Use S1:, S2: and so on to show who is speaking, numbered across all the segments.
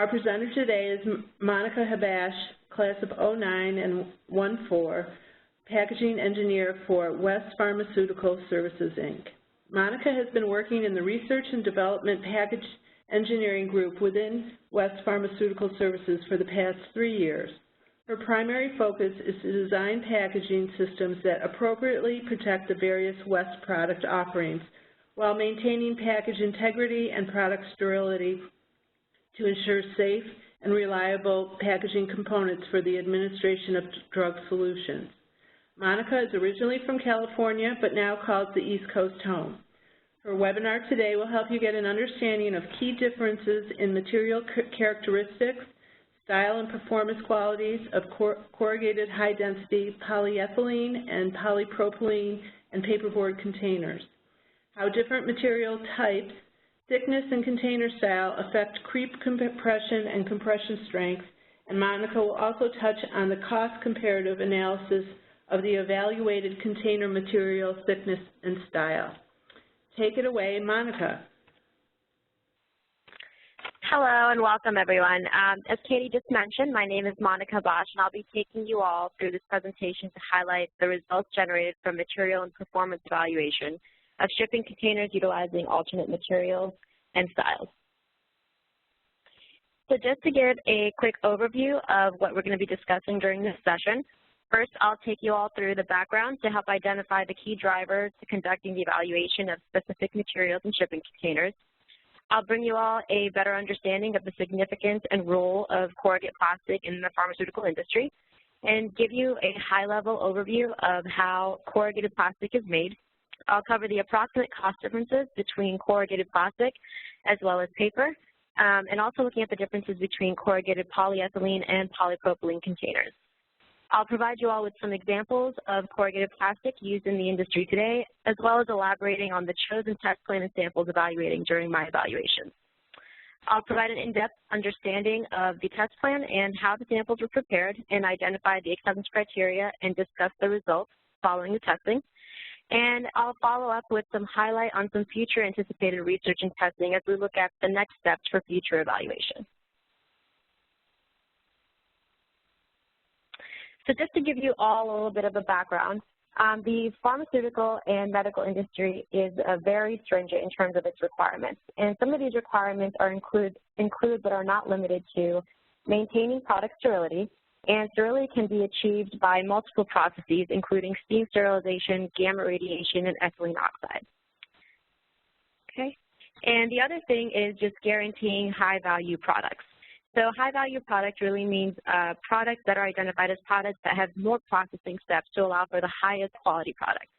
S1: Our presenter today is Monica Habash, class of 09 and 14, packaging engineer for West Pharmaceutical Services, Inc. Monica has been working in the Research and Development Package Engineering Group within West Pharmaceutical Services for the past 3 years. Her primary focus is to design packaging systems that appropriately protect the various West product offerings while maintaining package integrity and product sterility to ensure safe and reliable packaging components for the administration of drug solutions. Monica is originally from California, but now calls the East Coast home. Her webinar today will help you get an understanding of key differences in material characteristics, style and performance qualities of corrugated high-density polyethylene and polypropylene and paperboard containers, how different material types, thickness, and container style affect creep compression and compression strength, and Monica will also touch on the cost comparative analysis of the evaluated container material thickness and style. Take it away, Monica.
S2: Hello and welcome, everyone. As Katie just mentioned, my name is Monica Habash, and I'll be taking you all through this presentation to highlight the results generated from material and performance evaluation of shipping containers utilizing alternate materials and styles. So just to give a quick overview of what we're going to be discussing during this session, first I'll take you all through the background to help identify the key drivers to conducting the evaluation of specific materials and shipping containers. I'll bring you all a better understanding of the significance and role of corrugated plastic in the pharmaceutical industry and give you a high-level overview of how corrugated plastic is made. I'll cover the approximate cost differences between corrugated plastic as well as paper, and also looking at the differences between corrugated polyethylene and polypropylene containers. I'll provide you all with some examples of corrugated plastic used in the industry today, as well as elaborating on the chosen test plan and samples evaluating during my evaluation. I'll provide an in-depth understanding of the test plan and how the samples were prepared and identify the acceptance criteria and discuss the results following the testing. And I'll follow up with some highlight on some future anticipated research and testing as we look at the next steps for future evaluation. So just to give you all a little bit of a background, the pharmaceutical and medical industry is very stringent in terms of its requirements. And some of these requirements are include but are not limited to maintaining product sterility, and sterility can be achieved by multiple processes, including steam sterilization, gamma radiation, and ethylene oxide. Okay, and the other thing is just guaranteeing high-value products. So high-value product really means products that are identified as products that have more processing steps to allow for the highest quality products.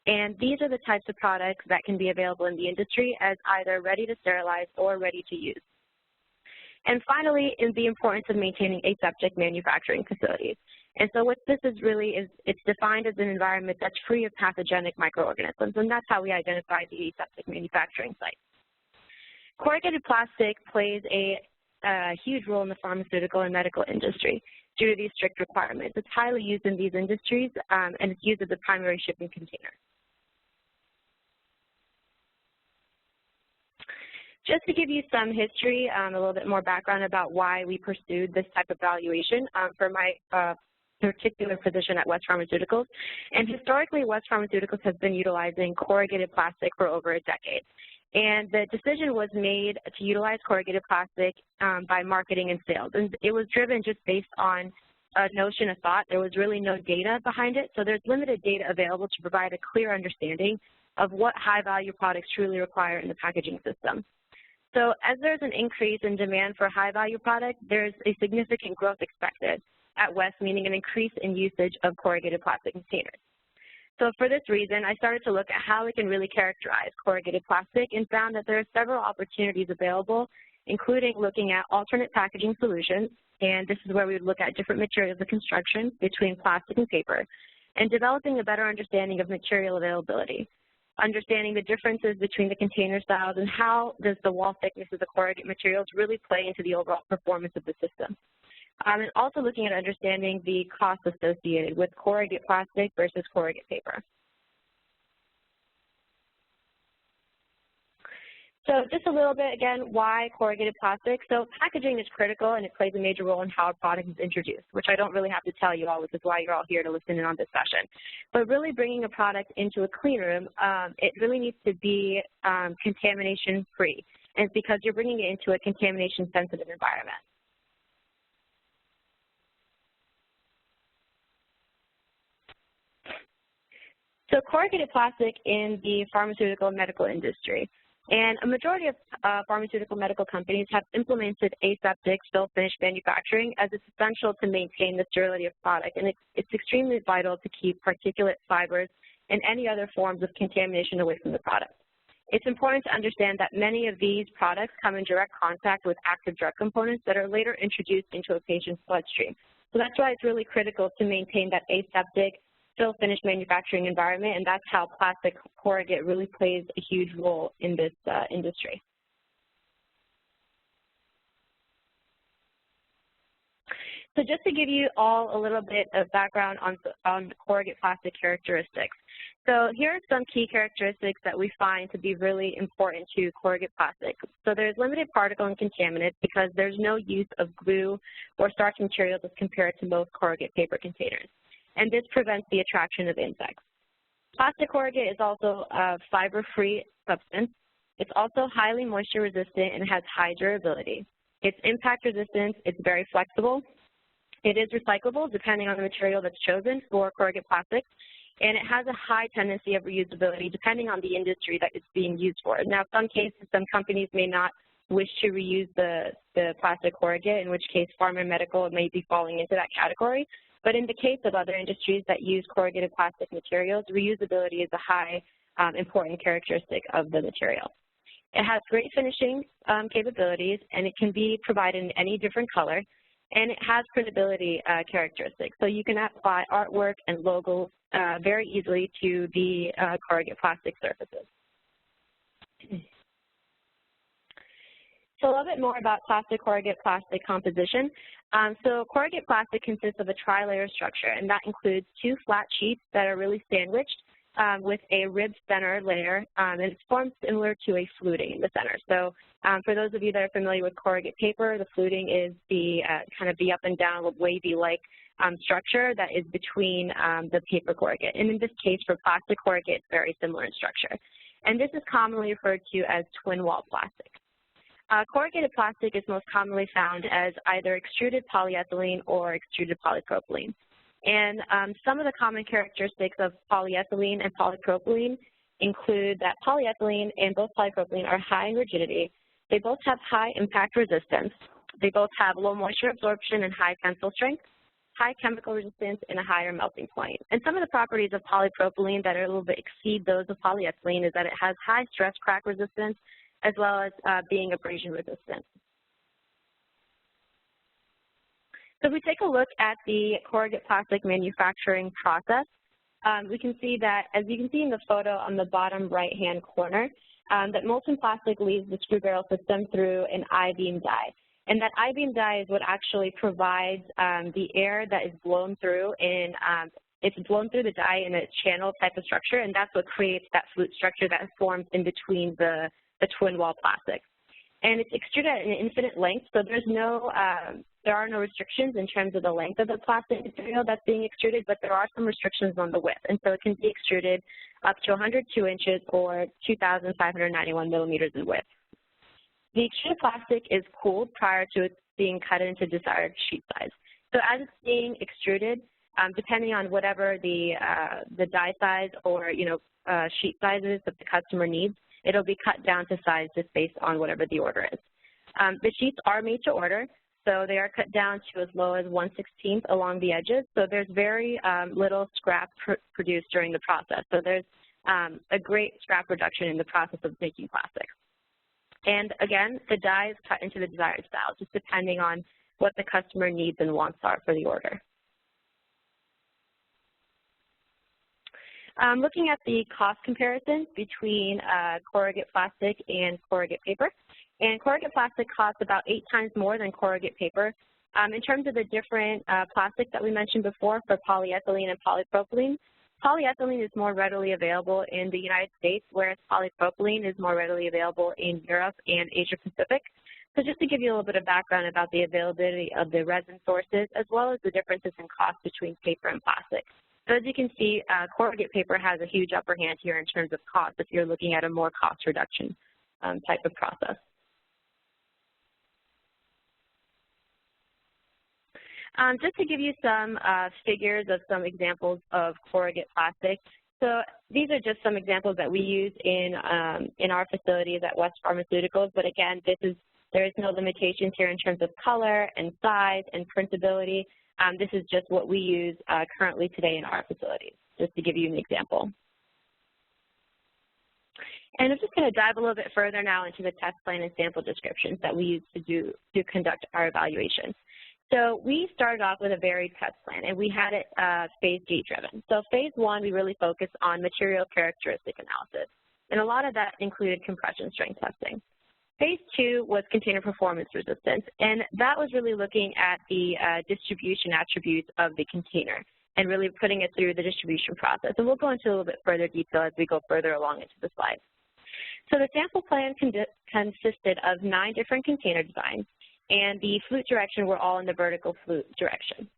S2: And these are the types of products that can be available in the industry as either ready to sterilize or ready to use. And finally is the importance of maintaining aseptic manufacturing facilities. And so what this is really is it's defined as an environment that's free of pathogenic microorganisms, and that's how we identify the aseptic manufacturing site. Corrugated plastic plays a huge role in the pharmaceutical and medical industry due to these strict requirements. It's highly used in these industries, and it's used as a primary shipping container. Just to give you some history, a little bit more background about why we pursued this type of evaluation for my particular position at West Pharmaceuticals. And historically, West Pharmaceuticals has been utilizing corrugated plastic for over a decade. And the decision was made to utilize corrugated plastic by marketing and sales. And it was driven just based on a notion of thought. There was really no data behind it. So there's limited data available to provide a clear understanding of what high-value products truly require in the packaging system. So as there's an increase in demand for high-value products, there's a significant growth expected at West, meaning an increase in usage of corrugated plastic containers. So for this reason, I started to look at how we can really characterize corrugated plastic and found that there are several opportunities available, including looking at alternate packaging solutions, and this is where we would look at different materials of construction between plastic and paper, and developing a better understanding of material availability, understanding the differences between the container styles and how does the wall thickness of the corrugated materials really play into the overall performance of the system. And also looking at understanding the costs associated with corrugated plastic versus corrugated paper. So just a little bit, again, why corrugated plastic? So packaging is critical, and it plays a major role in how a product is introduced, which I don't really have to tell you all, which is why you're all here to listen in on this session. But really bringing a product into a clean room, it really needs to be contamination-free, and it's because you're bringing it into a contamination-sensitive environment. So corrugated plastic in the pharmaceutical and medical industry. And a majority of pharmaceutical medical companies have implemented aseptic fill finish manufacturing as it's essential to maintain the sterility of product. And it's extremely vital to keep particulate fibers and any other forms of contamination away from the product. It's important to understand that many of these products come in direct contact with active drug components that are later introduced into a patient's bloodstream. So that's why it's really critical to maintain that aseptic fill finish manufacturing environment, and that's how plastic corrugate really plays a huge role in this industry. So just to give you all a little bit of background on corrugate plastic characteristics. So here are some key characteristics that we find to be really important to corrugate plastic. So there's limited particle and contaminant because there's no use of glue or starch materials as compared to most corrugate paper containers. And this prevents the attraction of insects. Plastic corrugate is also a fiber-free substance. It's also highly moisture resistant and has high durability. It's impact resistant, it's very flexible. It is recyclable depending on the material that's chosen for corrugate plastic, and it has a high tendency of reusability depending on the industry that it's being used for. Now, some cases, some companies may not wish to reuse the plastic corrugate, in which case pharma and medical may be falling into that category. But in the case of other industries that use corrugated plastic materials, reusability is a high important characteristic of the material. It has great finishing capabilities, and it can be provided in any different color, and it has printability characteristics. So you can apply artwork and logos very easily to the corrugate plastic surfaces. So a little bit more about plastic corrugate plastic composition. So corrugate plastic consists of a tri-layer structure, and that includes two flat sheets that are really sandwiched with a ribbed center layer, and it's formed similar to a fluting in the center. So for those of you that are familiar with corrugate paper, the fluting is the kind of the up and down wavy-like structure that is between the paper corrugate. And in this case, for plastic corrugate, it's very similar in structure. And this is commonly referred to as twin wall plastic. Corrugated plastic is most commonly found as either extruded polyethylene or extruded polypropylene. And some of the common characteristics of polyethylene and polypropylene include that polyethylene and both polypropylene are high in rigidity. They both have high impact resistance. They both have low moisture absorption and high tensile strength, high chemical resistance, and a higher melting point. And some of the properties of polypropylene that are a little bit exceed those of polyethylene is that it has high stress crack resistance, as well as being abrasion resistant. So if we take a look at the corrugate plastic manufacturing process, we can see that, as you can see in the photo on the bottom right-hand corner, that molten plastic leaves the screw barrel system through an I-beam die. And that I-beam die is what actually provides the air that is blown through in, it's blown through the die in a channel type of structure, and that's what creates that flute structure that forms in between the twin wall plastic. And it's extruded at an infinite length, so there's no, there are no restrictions in terms of the length of the plastic material that's being extruded, but there are some restrictions on the width. And so it can be extruded up to 102 inches or 2,591 millimeters in width. The extruded plastic is cooled prior to it being cut into desired sheet size. So as it's being extruded, depending on whatever the die size or sheet size is that the customer needs, it'll be cut down to size just based on whatever the order is. The sheets are made to order, so they are cut down to as low as 1/16 along the edges. So there's very little scrap produced during the process. So there's a great scrap reduction in the process of making plastic. And again, the die is cut into the desired style, just depending on what the customer needs and wants are for the order. Looking at the cost comparison between corrugate plastic and corrugate paper. And corrugate plastic costs about 8 times more than corrugate paper. In terms of the different plastics that we mentioned before for polyethylene and polypropylene, Polyethylene is more readily available in the United States, whereas polypropylene is more readily available in Europe and Asia Pacific. So just to give you a little bit of background about the availability of the resin sources, as well as the differences in cost between paper and plastic. So as you can see, corrugate paper has a huge upper hand here in terms of cost if you're looking at a more cost reduction type of process. Just to give you some figures of some examples of corrugate plastic. So these are just some examples that we use in our facilities at West Pharmaceuticals, but again, there is no limitations here in terms of color and size and printability. This is just what we use currently today in our facilities, just to give you an example. And I'm just going to dive a little bit further now into the test plan and sample descriptions that we use to conduct our evaluation. So we started off with a varied test plan, and we had it phase gate driven. So phase one, we really focused on material characteristic analysis, and a lot of that included compression strength testing. Phase two was container performance resistance, and that was really looking at the distribution attributes of the container and really putting it through the distribution process. And we'll go into a little bit further detail as we go further along into the slides. So the sample plan consisted of 9 different container designs, and the flute direction were all in the vertical flute direction.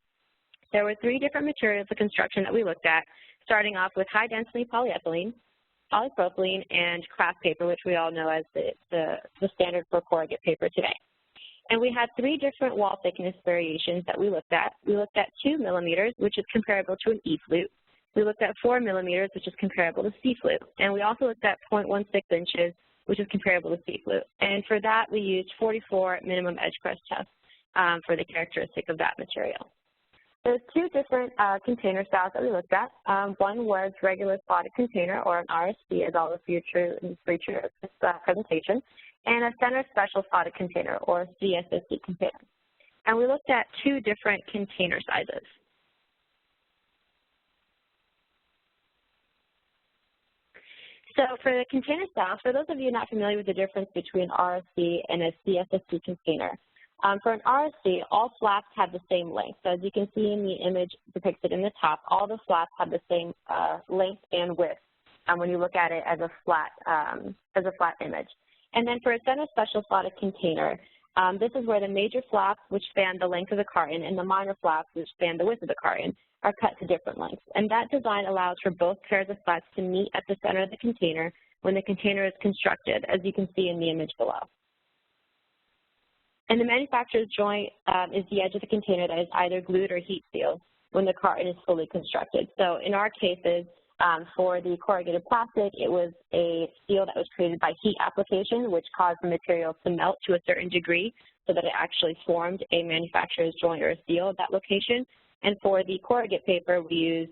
S2: There were 3 different materials of construction that we looked at, starting off with high-density polyethylene, polypropylene, and kraft paper, which we all know as the standard for corrugate paper today. And we had 3 different wall thickness variations that we looked at. We looked at 2 millimeters, which is comparable to an E-flute. We looked at 4 millimeters, which is comparable to C-flute. And we also looked at 0.16 inches, which is comparable to C-flute. And for that, we used 44 minimum edge crest tests for the characteristic of that material. There's 2 different container styles that we looked at. One was regular slotted container, or an RSC, as I'll feature in this presentation, and a center special slotted container, or CSSC container. And we looked at 2 different container sizes. So for the container style, for those of you not familiar with the difference between RSC and a CSSC container, for an RSC, all flaps have the same length. So as you can see in the image depicted in the top, all the flaps have the same length and width when you look at it as a flat image. And then for a center special slotted container, this is where the major flaps, which span the length of the carton, and the minor flaps, which span the width of the carton, are cut to different lengths. And that design allows for both pairs of flaps to meet at the center of the container when the container is constructed, as you can see in the image below. And the manufacturer's joint is the edge of the container that is either glued or heat sealed when the carton is fully constructed. So in our cases, for the corrugated plastic, it was a seal that was created by heat application, which caused the material to melt to a certain degree so that it actually formed a manufacturer's joint or a seal at that location. And for the corrugate paper, we used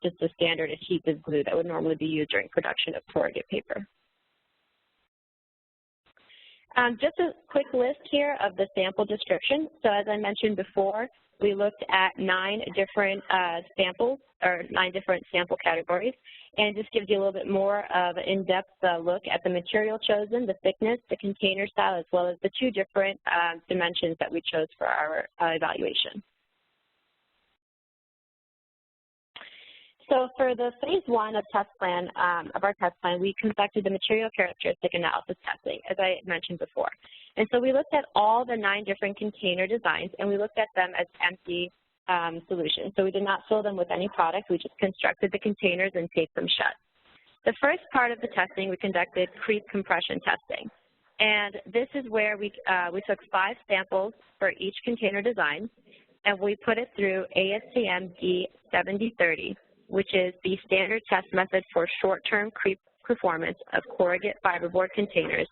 S2: just a standard adhesive glue that would normally be used during production of corrugate paper. Just a quick list here of the sample description. So as I mentioned before, we looked at 9 different samples, or 9 different sample categories, and just gives you a little bit more of an in-depth look at the material chosen, the thickness, the container style, as well as the 2 different dimensions that we chose for our evaluation. So for the phase 1 of our test plan, we conducted the material characteristic analysis testing, as I mentioned before. And so we looked at all the 9 different container designs, and we looked at them as empty solutions. So we did not fill them with any product. We just constructed the containers and taped them shut. The first part of the testing, we conducted crease compression testing. And this is where we took 5 samples for each container design, and we put it through ASTM D7030, which is the standard test method for short-term creep performance of corrugate fiberboard containers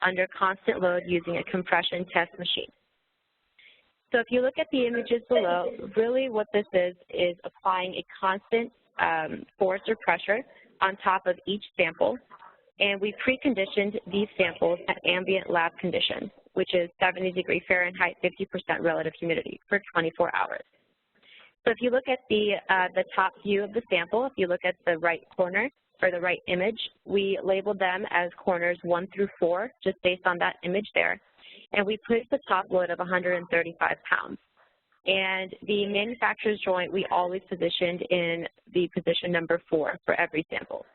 S2: under constant load using a compression test machine. So if you look at the images below, really what this is applying a constant force or pressure on top of each sample, and we preconditioned these samples at ambient lab conditions, which is 70 degrees Fahrenheit, 50% relative humidity for 24 hours. So if you look at the top view of the sample, if you look at the right corner or the right image, we labeled them as corners 1 through 4, just based on that image there. And we placed the top load of 135 pounds. And the manufacturer's joint we always positioned in the position number 4 for every sample.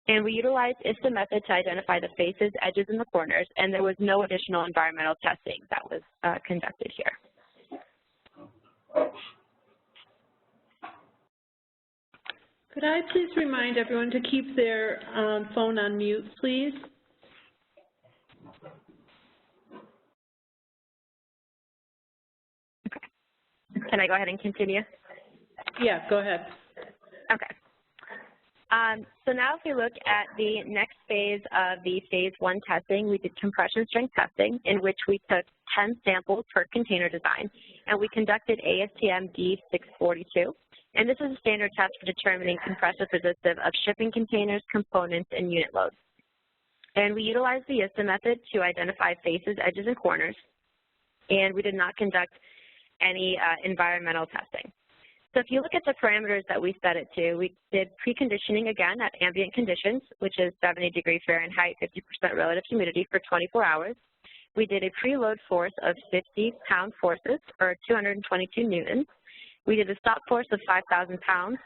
S2: And we utilized ISTA method to identify the faces, edges, and the corners, and there was no additional environmental testing that was conducted here.
S1: Could I please remind everyone to keep their phone on mute, please?
S2: Okay. Can I go ahead and continue?
S1: Yeah, go ahead.
S2: Okay. So now if we look at the next phase of the phase 1 testing, we did compression strength testing, in which we took 10 samples per container design, and we conducted ASTM D642. And this is a standard test for determining compressive resistive of shipping containers, components, and unit loads. And we utilized the ISTA method to identify faces, edges, and corners, and we did not conduct any environmental testing. So if you look at the parameters that we set it to, we did preconditioning again at ambient conditions, which is 70 degrees Fahrenheit, 50% relative humidity for 24 hours. We did a preload force of 50-pound forces, or 222 newtons. We did a stop force of 5,000 pounds,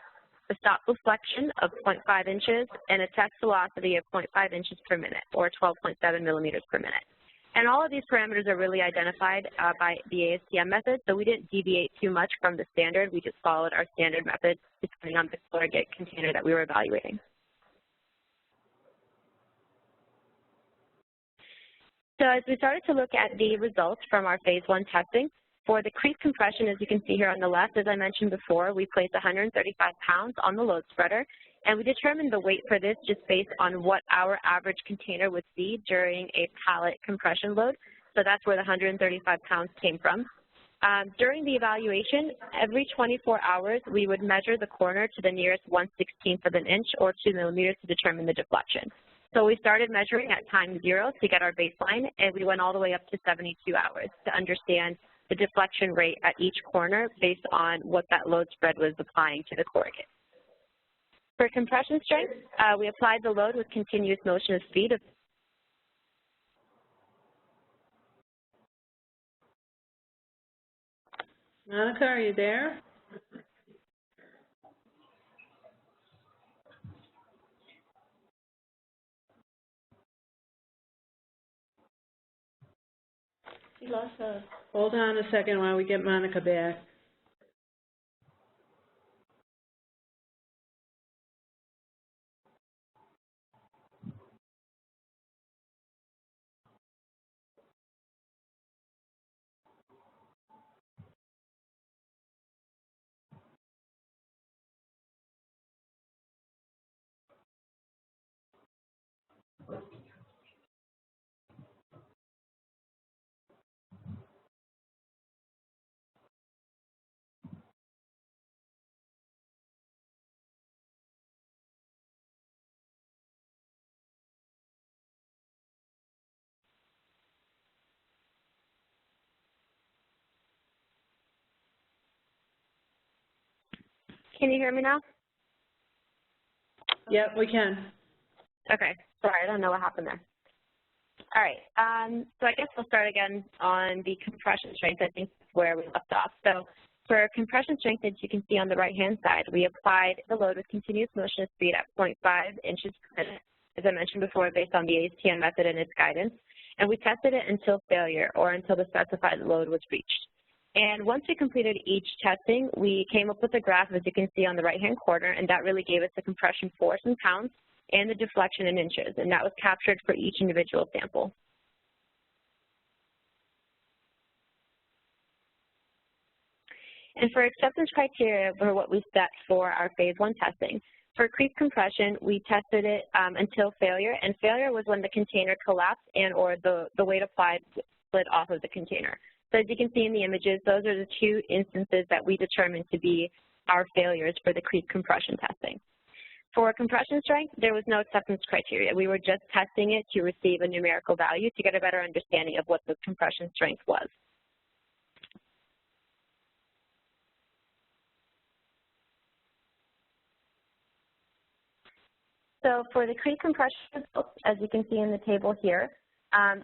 S2: a stop deflection of 0.5 inches, and a test velocity of 0.5 inches per minute, or 12.7 millimeters per minute. And all of these parameters are really identified by the ASTM method, so we didn't deviate too much from the standard. We just followed our standard method depending on the Corrugate container that we were evaluating. So as we started to look at the results from our phase 1 testing, for the crease compression, as you can see here on the left, as I mentioned before, we placed 135 pounds on the load spreader, and we determined the weight for this just based on what our average container would see during a pallet compression load. So that's where the 135 pounds came from. During the evaluation, every 24 hours, we would measure the corner to the nearest 1/16th of an inch or 2 millimeters to determine the deflection. So we started measuring at time 0 to get our baseline, and we went all the way up to 72 hours to understand the deflection rate at each corner based on what that load spread was applying to the corrugate. For compression strength, we applied the load with continuous motion of speed of
S1: Monica, are you there? She lost her. Hold on a second while we get Monica back.
S2: Can you hear me now?
S1: Yep, we can.
S2: Okay, sorry, I don't know what happened there. All right, so I guess we'll start again on the compression strength. I think that's where we left off. So for compression strength, as you can see on the right-hand side, we applied the load with continuous motion of speed at 0.5 inches per minute, as I mentioned before, based on the ASTM method and its guidance. And we tested it until failure, or until the specified load was reached. And once we completed each testing, we came up with a graph, as you can see on the right-hand corner, and that really gave us the compression force in pounds and the deflection in inches, and that was captured for each individual sample. And for acceptance criteria for what we set for our phase 1 testing, for crease compression, we tested it until failure, and failure was when the container collapsed and or the weight applied slid off of the container. So as you can see in the images, those are the 2 instances that we determined to be our failures for the crease compression testing. For compression strength, there was no acceptance criteria. We were just testing it to receive a numerical value to get a better understanding of what the compression strength was. So for the crease compression results, as you can see in the table here,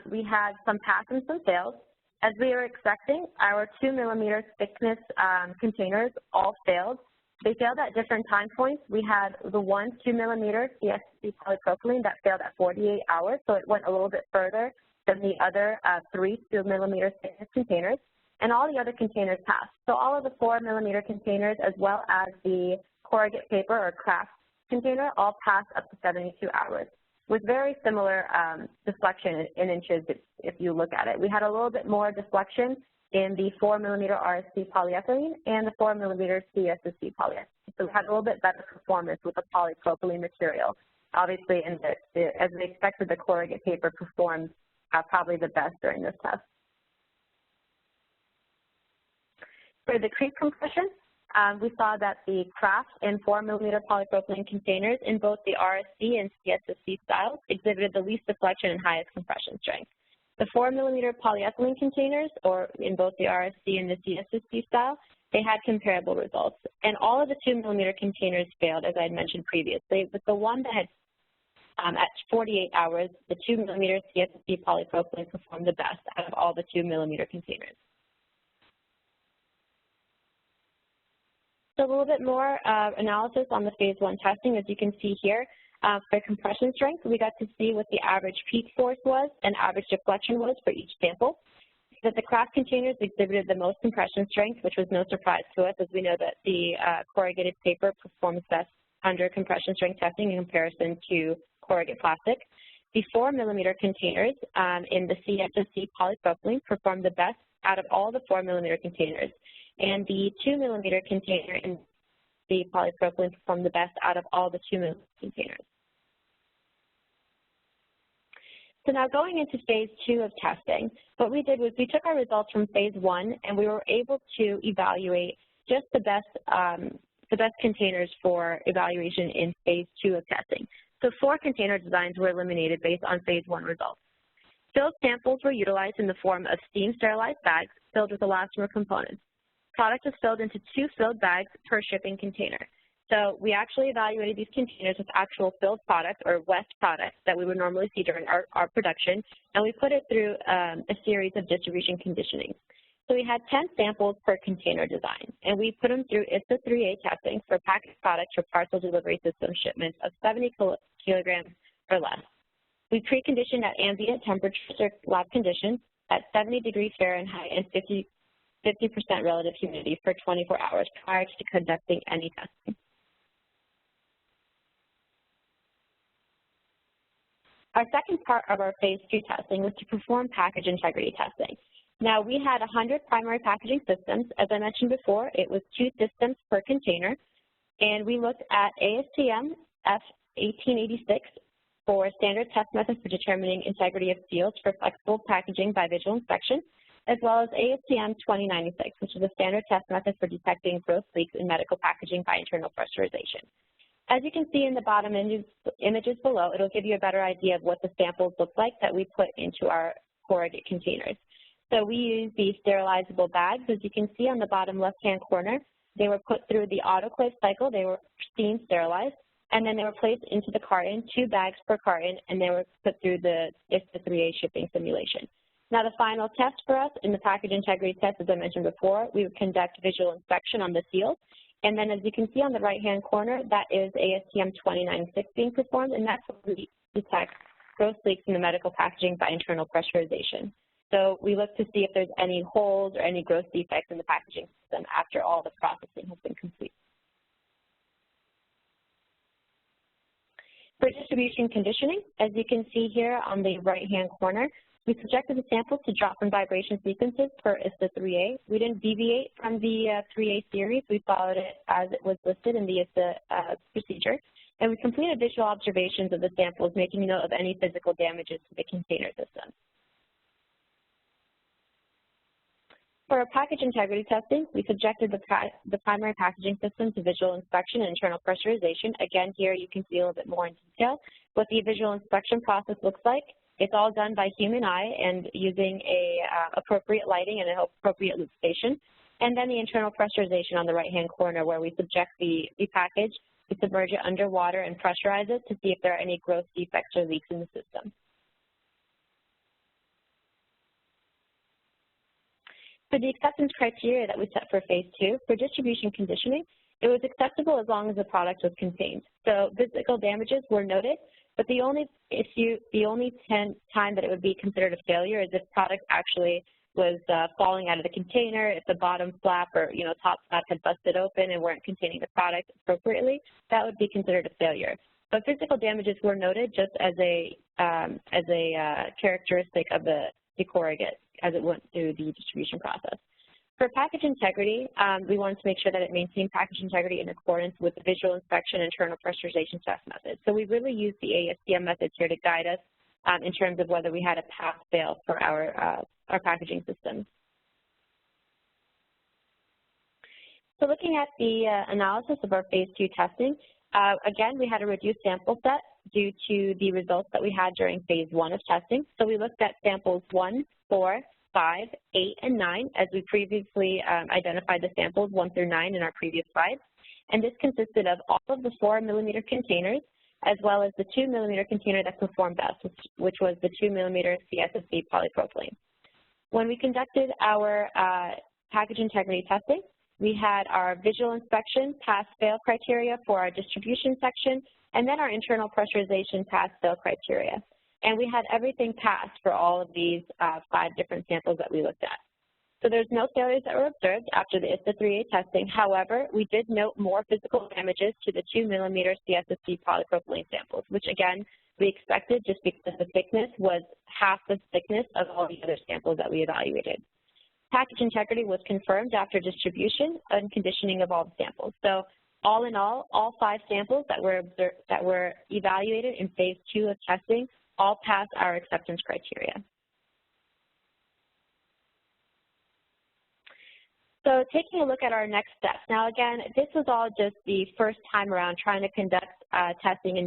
S2: we had some pass and some fails. As we were expecting, our 2 millimeter thickness containers all failed. They failed at different time points. We had the one 2 millimeter CSC polypropylene that failed at 48 hours, so it went a little bit further than the other 3 2 millimeter thickness containers, and all the other containers passed. So all of the 4 millimeter containers, as well as the corrugate paper or craft container, all passed up to 72 hours, with very similar deflection in inches if you look at it. We had a little bit more deflection in the 4 millimeter RSC polyethylene and the 4 millimeter CSSC polyethylene. So we had a little bit better performance with the polypropylene material. Obviously, as we expected, the corrugate paper performed probably the best during this test. For the crease compression, we saw that the craft and 4 millimeter polypropylene containers in both the RSC and CSSC styles exhibited the least deflection and highest compression strength. The 4 millimeter polyethylene containers, or in both the RSC and the CSSC style, they had comparable results. And all of the 2 millimeter containers failed, as I had mentioned previously, but the one that had, at 48 hours, the 2 millimeter CSSC polypropylene performed the best out of all the 2 millimeter containers. So a little bit more analysis on the phase 1 testing. As you can see here, for compression strength, we got to see what the average peak force was and average deflection was for each sample. That the craft containers exhibited the most compression strength, which was no surprise to us, as we know that the corrugated paper performs best under compression strength testing in comparison to corrugate plastic. The 4 millimeter containers in the CSSC polypropylene performed the best out of all the 4 millimeter containers. And the 2 millimeter container in the polypropylene performed the best out of all the 2 millimeter containers. So now going into phase 2 of testing, what we did was we took our results from phase 1 and we were able to evaluate just the best containers for evaluation in phase 2 of testing. So 4 container designs were eliminated based on phase 1 results. Filled samples were utilized in the form of steam sterilized bags filled with elastomer components. Product was filled into 2 filled bags per shipping container. So we actually evaluated these containers with actual filled product or West product that we would normally see during our production, and we put it through a series of distribution conditioning. So we had 10 samples per container design, and we put them through ISTA 3A testing for packaged products for parcel delivery system shipments of 70 kilograms or less. We preconditioned at ambient temperatures or lab conditions at 70 degrees Fahrenheit and 50% relative humidity for 24 hours prior to conducting any testing. Our second part of our phase 2 testing was to perform package integrity testing. Now, we had 100 primary packaging systems. As I mentioned before, it was 2 systems per container, and we looked at ASTM F1886 for standard test method for determining integrity of seals for flexible packaging by visual inspection, as well as ASTM 2096, which is a standard test method for detecting gross leaks in medical packaging by internal pressurization. As you can see in the bottom images below, it'll give you a better idea of what the samples look like that we put into our corrugate containers. So we use these sterilizable bags. As you can see on the bottom left-hand corner, they were put through the autoclave cycle, they were steam sterilized, and then they were placed into the carton, 2 bags per carton, and they were put through the ISTA 3A shipping simulation. Now the final test for us in the package integrity test, as I mentioned before, we would conduct visual inspection on the seals. And then as you can see on the right-hand corner, that is ASTM 2096 being performed, and that's where we detect gross leaks in the medical packaging by internal pressurization. So we look to see if there's any holes or any gross defects in the packaging system after all the processing has been complete. For distribution conditioning, as you can see here on the right-hand corner, we subjected the samples to drop and vibration sequences per ISTA 3A. We didn't deviate from the 3A series. We followed it as it was listed in the ISTA procedure. And we completed visual observations of the samples, making note of any physical damages to the container system. For our package integrity testing, we subjected the primary packaging system to visual inspection and internal pressurization. Again, here you can see a little bit more in detail what the visual inspection process looks like. It's all done by human eye and using appropriate lighting and an appropriate loop station. And then the internal pressurization on the right-hand corner where we subject the package, we submerge it underwater and pressurize it to see if there are any gross defects or leaks in the system. For the acceptance criteria that we set for phase 2, for distribution conditioning, it was acceptable as long as the product was contained. So physical damages were noted, but the only time that it would be considered a failure is if product actually was falling out of the container, if the bottom flap or top flap had busted open and weren't containing the product appropriately, that would be considered a failure. But physical damages were noted just as a characteristic of the corrugate as it went through the distribution process. For package integrity, we wanted to make sure that it maintained package integrity in accordance with the visual inspection and internal pressurization test method. So we really used the ASTM methods here to guide us in terms of whether we had a pass-fail for our packaging systems. So looking at the analysis of our phase 2 testing, again, we had a reduced sample set due to the results that we had during phase 1 of testing. So we looked at samples 1, 4, 5, 8, and 9, as we previously identified the samples 1 through 9 in our previous slides. And this consisted of all of the 4-millimeter containers, as well as the 2-millimeter container that performed best, which was the 2-millimeter CSSD polypropylene. When we conducted our package integrity testing, we had our visual inspection pass-fail criteria for our distribution section, and then our internal pressurization pass-fail criteria. And we had everything passed for all of these 5 different samples that we looked at. So there's no failures that were observed after the ISTA 3A testing. However, we did note more physical damages to the 2-millimeter CSSD polypropylene samples, which again, we expected just because the thickness was half the thickness of all the other samples that we evaluated. Package integrity was confirmed after distribution and conditioning of all the samples. So all in all 5 samples that were evaluated in phase 2 of testing all passed our acceptance criteria. So taking a look at our next steps. Now again, this was all just the first time around trying to conduct testing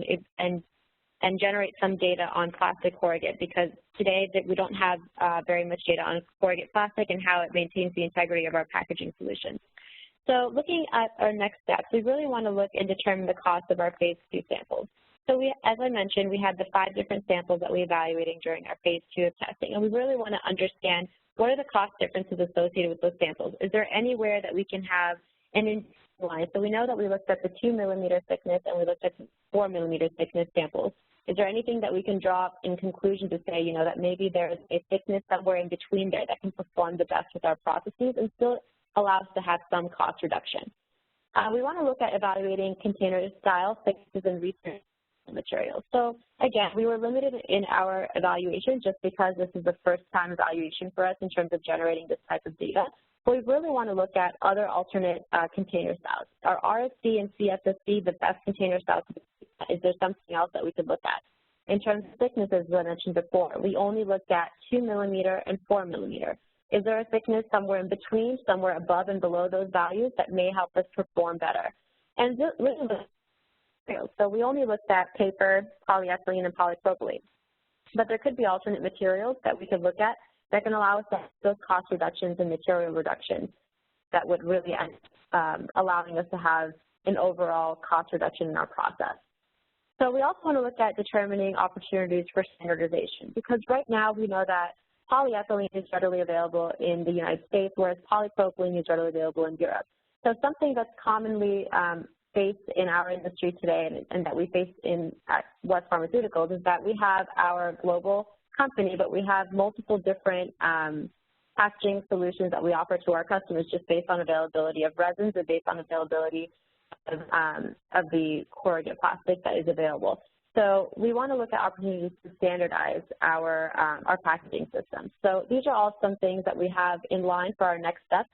S2: and generate some data on plastic corrugate, because today we don't have very much data on corrugate plastic and how it maintains the integrity of our packaging solutions. So looking at our next steps, we really want to look and determine the cost of our phase 2 samples. So as I mentioned, we had the 5 different samples that we evaluated during our phase 2 of testing, and we really want to understand what are the cost differences associated with those samples. Is there anywhere that we can have an line? So we know that we looked at the 2-millimeter thickness and we looked at 4-millimeter thickness samples. Is there anything that we can draw in conclusion to say, that maybe there is a thickness somewhere in between there that can perform the best with our processes and still allow us to have some cost reduction? We want to look at evaluating container style, thicknesses, and research materials. So again, we were limited in our evaluation just because this is the first time evaluation for us in terms of generating this type of data. But we really want to look at other alternate container styles. Are RSD and CSSD the best container styles? Is there something else that we could look at? In terms of thicknesses, as I mentioned before, we only looked at 2-millimeter and 4-millimeter. Is there a thickness somewhere in between, somewhere above and below those values that may help us perform better? And so we only looked at paper, polyethylene, and polypropylene. But there could be alternate materials that we could look at that can allow us to have those cost reductions and material reductions that would really end allowing us to have an overall cost reduction in our process. So we also want to look at determining opportunities for standardization, because right now we know that polyethylene is readily available in the United States, whereas polypropylene is readily available in Europe. So something that's commonly faced in our industry today and that we face at West Pharmaceuticals is that we have our global company, but we have multiple different packaging solutions that we offer to our customers just based on availability of resins or based on availability of the corrugate plastic that is available. So we want to look at opportunities to standardize our packaging systems. So these are all some things that we have in line for our next steps.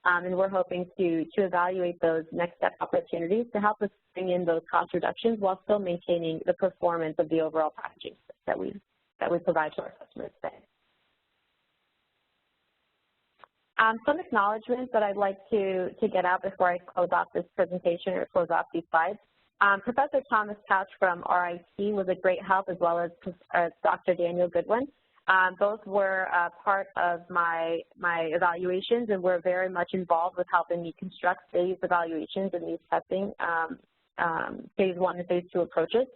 S2: And we're hoping to evaluate those next step opportunities to help us bring in those cost reductions while still maintaining the performance of the overall packaging that we provide to our customers today. Some acknowledgements that I'd like to get out before I close off this presentation or close off these slides. Professor Thomas Couch from RIT was a great help, as well as Dr. Daniel Goodwin. Both were part of my evaluations and were very much involved with helping me construct these evaluations and these testing phase 1 and phase 2 approaches.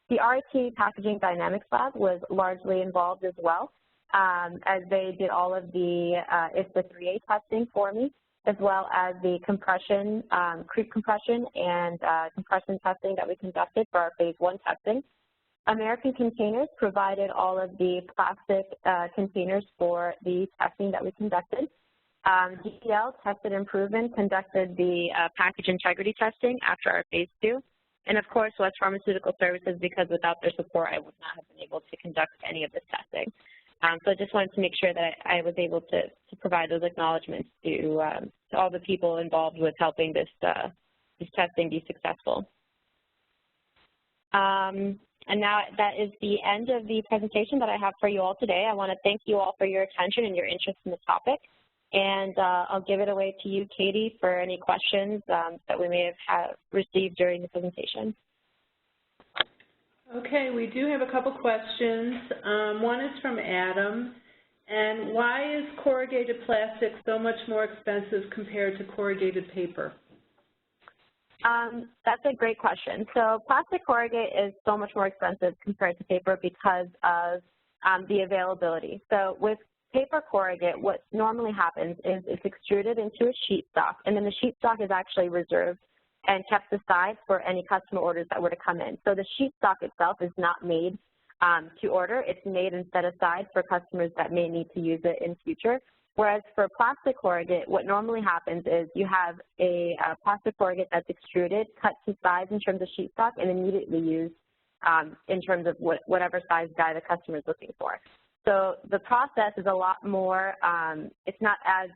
S2: The RIT Packaging Dynamics Lab was largely involved as well. as they did all of the ISTA 3A testing for me, as well as the compression, crease compression and compression testing that we conducted for our phase 1 testing. American Containers provided all of the plastic containers for the testing that we conducted. DPL, Tested Improvement, conducted the package integrity testing after our phase 2. And of course, West Pharmaceutical Services, because without their support, I would not have been able to conduct any of this testing. So I just wanted to make sure that I was able to provide those acknowledgements to all the people involved with helping this testing be successful. And now that is the end of the presentation that I have for you all today. I want to thank you all for your attention and your interest in the topic. And I'll give it away to you, Katie, for any questions that we may have received during the presentation.
S1: Okay, we do have a couple questions. One is from Adam. And why is corrugated plastic so much more expensive compared to corrugated paper?
S2: That's a great question. So plastic corrugate is so much more expensive compared to paper because of the availability. So with paper corrugate, what normally happens is it's extruded into a sheet stock, and then the sheet stock is actually reserved and kept aside for any customer orders that were to come in. So the sheet stock itself is not made to order. It's made and set aside for customers that may need to use it in future. Whereas for plastic corrugate, what normally happens is you have a plastic corrugate that's extruded, cut to size in terms of sheet stock, and immediately used in terms of whatever size die the customer is looking for. So the process is a lot more, it's not as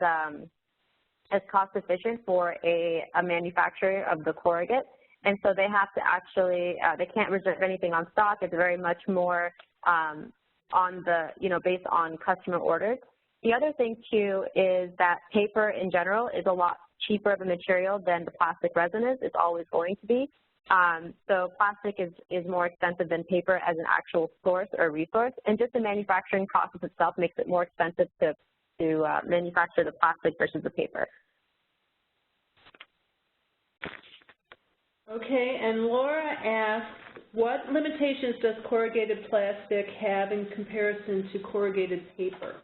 S2: cost efficient for a manufacturer of the corrugate. And so they have to actually, they can't reserve anything on stock. It's very much more on the, based on customer orders. The other thing, too, is that paper in general is a lot cheaper of a material than the plastic resin is. It's always going to be. So plastic is more expensive than paper as an actual source or resource. And just the manufacturing process itself makes it more expensive to manufacture the plastic versus the paper.
S1: Okay, and Laura asks, what limitations does corrugated plastic have in comparison to corrugated paper?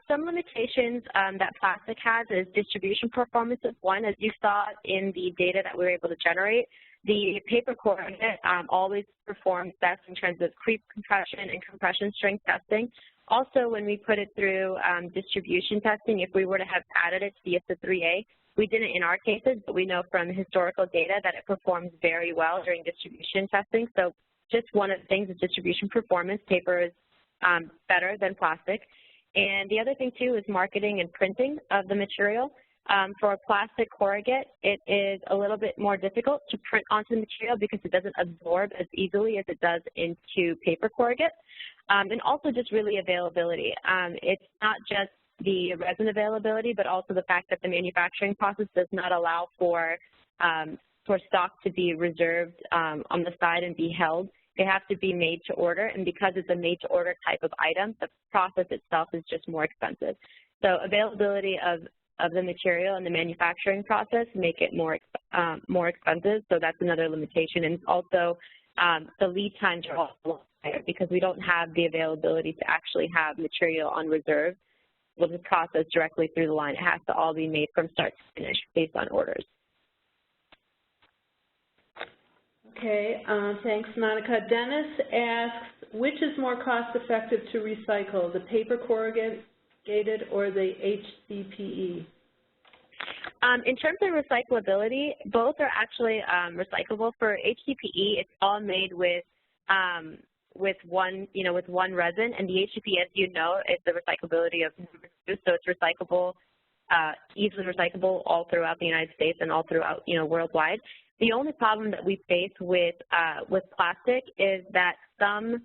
S2: Some limitations that plastic has is distribution performance is one. As you saw in the data that we were able to generate, the paper corrugate always performs best in terms of crease compression and compression strength testing. Also, when we put it through distribution testing, if we were to have added it to the ISTA 3A, we didn't in our cases, but we know from historical data that it performs very well during distribution testing. So just one of the things is distribution performance. Paper is better than plastic. And the other thing, too, is marketing and printing of the material. For a plastic corrugate, it is a little bit more difficult to print onto the material because it doesn't absorb as easily as it does into paper corrugate. And also just really availability. It's not just the resin availability, but also the fact that the manufacturing process does not allow for stock to be reserved on the side and be held. They have to be made to order, and because it's a made to order type of item, the process itself is just more expensive. So availability of the material and the manufacturing process make it more expensive, so that's another limitation. And also the lead times are also higher because we don't have the availability to actually have material on reserve with the process directly through the line. It has to all be made from start to finish based on orders.
S1: Okay, thanks, Monica. Dennis asks, which is more cost-effective to recycle, the paper corrugated or the HDPE?
S2: In terms of recyclability, both are actually recyclable. For HDPE, it's all made with one resin, and the HDPE, as you know, is the recyclability of number 2, so it's recyclable, easily recyclable all throughout the United States and all throughout, worldwide. The only problem that we face with plastic is that some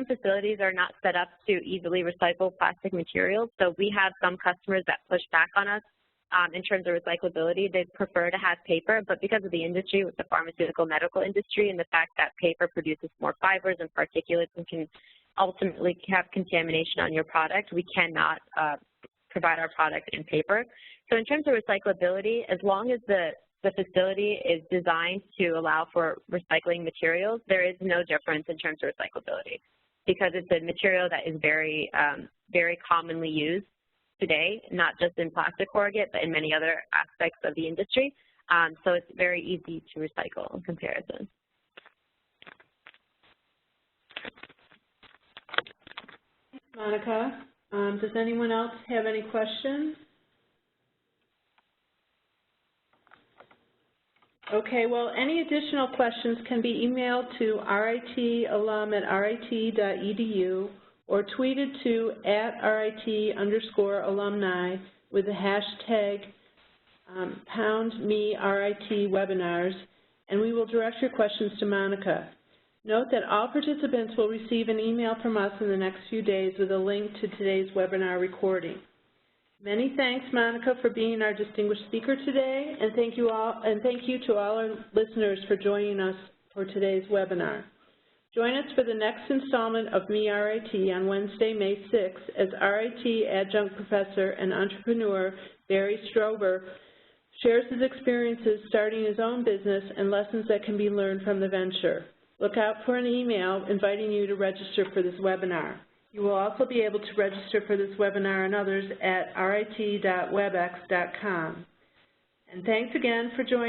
S2: facilities are not set up to easily recycle plastic materials. So we have some customers that push back on us in terms of recyclability. They prefer to have paper, but because of the industry, with the pharmaceutical medical industry and the fact that paper produces more fibers and particulates and can ultimately have contamination on your product, we cannot provide our product in paper. So in terms of recyclability, as long as the facility is designed to allow for recycling materials, there is no difference in terms of recyclability. because it's a material that is very, very commonly used today, not just in plastic corrugate, but in many other aspects of the industry. So it's very easy to recycle in comparison.
S1: Thanks, Monica. Does anyone else have any questions? Okay, well, any additional questions can be emailed to ritalum@rit.edu or tweeted to @RIT_alumni with the hashtag #MeRITWebinars, and we will direct your questions to Monica. Note that all participants will receive an email from us in the next few days with a link to today's webinar recording. Many thanks, Monica, for being our distinguished speaker today, and thank you to all our listeners for joining us for today's webinar. Join us for the next installment of MeRIT on Wednesday, May 6th, as RIT adjunct professor and entrepreneur Barry Strober shares his experiences starting his own business and lessons that can be learned from the venture. Look out for an email inviting you to register for this webinar. You will also be able to register for this webinar and others at rit.webex.com. And thanks again for joining